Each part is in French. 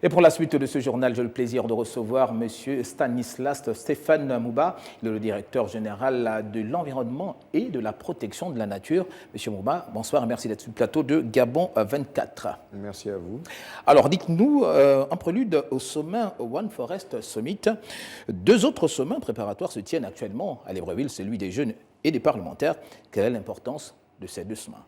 Et pour la suite de ce journal, j'ai le plaisir de recevoir M. Stanislas Stéphane Mouba, le directeur général de l'environnement et de la protection de la nature. M. Mouba, bonsoir et merci d'être sur le plateau de Gabon 24. Merci à vous. Alors, dites-nous, en prélude au sommet One Forest Summit, deux autres sommets préparatoires se tiennent actuellement à Libreville, celui des jeunes et des parlementaires. Quelle est l'importance de ces deux sommets ?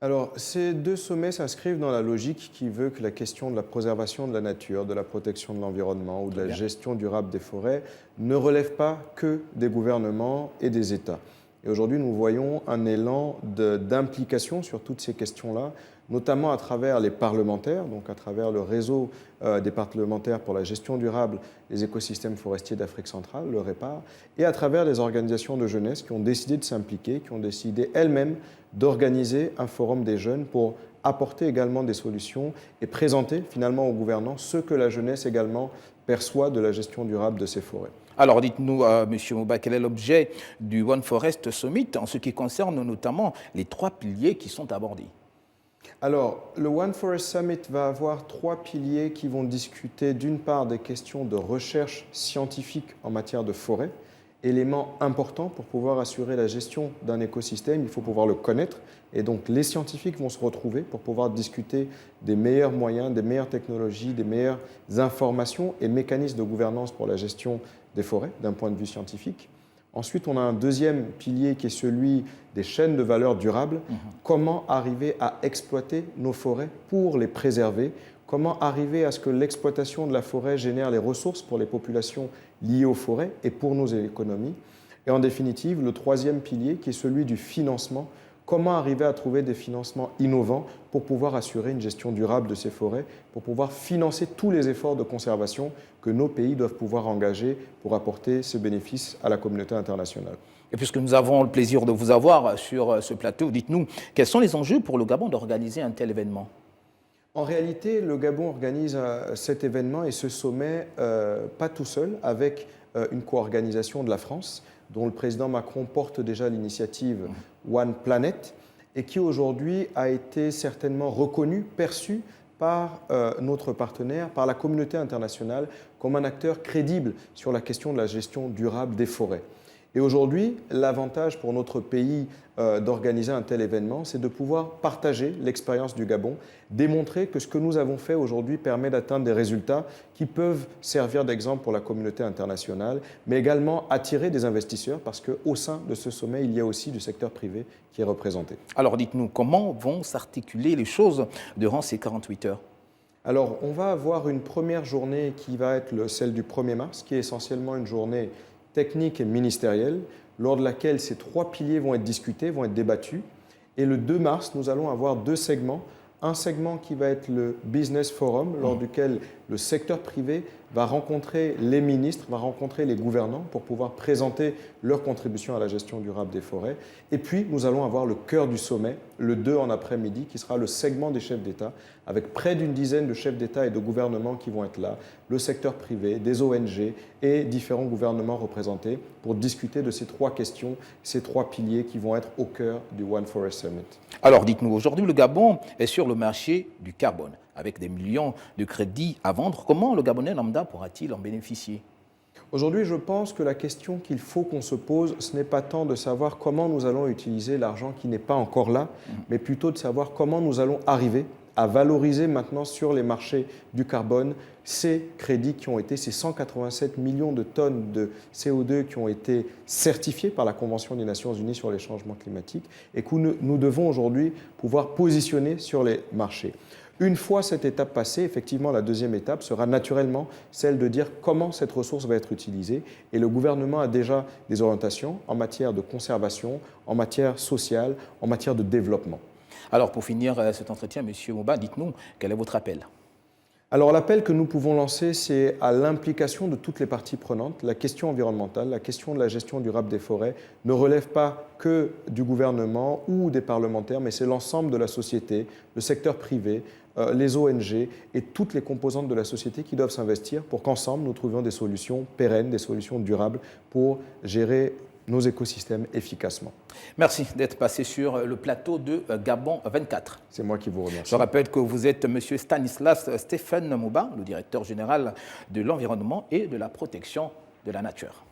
Alors, ces deux sommets s'inscrivent dans la logique qui veut que la question de la préservation de la nature, de la protection de l'environnement ou de la gestion durable des forêts ne relève pas que des gouvernements et des États. Et aujourd'hui, nous voyons un élan d'implication sur toutes ces questions-là, notamment à travers les parlementaires, donc à travers le réseau des parlementaires pour la gestion durable des écosystèmes forestiers d'Afrique centrale, le REPAR, et à travers les organisations de jeunesse qui ont décidé de s'impliquer, qui ont décidé elles-mêmes d'organiser un forum des jeunes pour apporter également des solutions et présenter finalement aux gouvernants ce que la jeunesse également perçoit de la gestion durable de ces forêts. Alors dites-nous, M. Mouba, quel est l'objet du One Forest Summit en ce qui concerne notamment les trois piliers qui sont abordés? Alors, le One Forest Summit va avoir trois piliers qui vont discuter d'une part des questions de recherche scientifique en matière de forêt, élément important pour pouvoir assurer la gestion d'un écosystème, il faut pouvoir le connaître. Et donc, les scientifiques vont se retrouver pour pouvoir discuter des meilleurs moyens, des meilleures technologies, des meilleures informations et mécanismes de gouvernance pour la gestion des forêts d'un point de vue scientifique. Ensuite, on a un deuxième pilier qui est celui des chaînes de valeur durables. Comment arriver à exploiter nos forêts pour les préserver? Comment arriver à ce que l'exploitation de la forêt génère les ressources pour les populations liées aux forêts et pour nos économies? Et en définitive, le troisième pilier qui est celui du financement. Comment arriver à trouver des financements innovants pour pouvoir assurer une gestion durable de ces forêts, pour pouvoir financer tous les efforts de conservation que nos pays doivent pouvoir engager pour apporter ce bénéfice à la communauté internationale. Et puisque nous avons le plaisir de vous avoir sur ce plateau, dites-nous, quels sont les enjeux pour le Gabon d'organiser un tel événement ? En réalité, le Gabon organise cet événement et ce sommet pas tout seul, avec une co-organisation de la France, dont le président Macron porte déjà l'initiative One Planet, et qui aujourd'hui a été certainement reconnue, perçue par notre partenaire, par la communauté internationale, comme un acteur crédible sur la question de la gestion durable des forêts. Et aujourd'hui, l'avantage pour notre pays d'organiser un tel événement, c'est de pouvoir partager l'expérience du Gabon, démontrer que ce que nous avons fait aujourd'hui permet d'atteindre des résultats qui peuvent servir d'exemple pour la communauté internationale, mais également attirer des investisseurs parce qu'au sein de ce sommet, il y a aussi du secteur privé qui est représenté. Alors dites-nous, comment vont s'articuler les choses durant ces 48 heures ? Alors, on va avoir une première journée qui va être celle du 1er mars, qui est essentiellement une journée technique et ministérielle, lors de laquelle ces trois piliers vont être discutés, vont être débattus. Et le 2 mars, nous allons avoir deux segments. Un segment qui va être le Business Forum, lors duquel le secteur privé va rencontrer les ministres, va rencontrer les gouvernants pour pouvoir présenter leur contribution à la gestion durable des forêts. Et puis, nous allons avoir le cœur du sommet, le 2 en après-midi, qui sera le segment des chefs d'État, avec près d'une dizaine de chefs d'État et de gouvernements qui vont être là, le secteur privé, des ONG et différents gouvernements représentés pour discuter de ces trois questions, ces trois piliers qui vont être au cœur du One Forest Summit. Alors dites-nous, aujourd'hui le Gabon est sur le marché du carbone, avec des millions de crédits à vendre. Comment le Gabonais lambda pourra-t-il en bénéficier ? Aujourd'hui, je pense que la question qu'il faut qu'on se pose, ce n'est pas tant de savoir comment nous allons utiliser l'argent qui n'est pas encore là, mais plutôt de savoir comment nous allons arriver à valoriser maintenant sur les marchés du carbone ces crédits qui ont été, ces 187 millions de tonnes de CO2 qui ont été certifiés par la Convention des Nations Unies sur les changements climatiques et que nous devons aujourd'hui pouvoir positionner sur les marchés. Une fois cette étape passée, effectivement, la deuxième étape sera naturellement celle de dire comment cette ressource va être utilisée. Et le gouvernement a déjà des orientations en matière de conservation, en matière sociale, en matière de développement. Alors pour finir cet entretien, M. Mouba, dites-nous, quel est votre appel ? Alors l'appel que nous pouvons lancer, c'est à l'implication de toutes les parties prenantes. La question environnementale, la question de la gestion durable des forêts ne relève pas que du gouvernement ou des parlementaires, mais c'est l'ensemble de la société, le secteur privé, les ONG et toutes les composantes de la société qui doivent s'investir pour qu'ensemble nous trouvions des solutions pérennes, des solutions durables pour gérer nos écosystèmes efficacement. Merci d'être passé sur le plateau de Gabon 24. C'est moi qui vous remercie. Je rappelle que vous êtes M. Stanislas Stéphane Mouba, le directeur général de l'environnement et de la protection de la nature.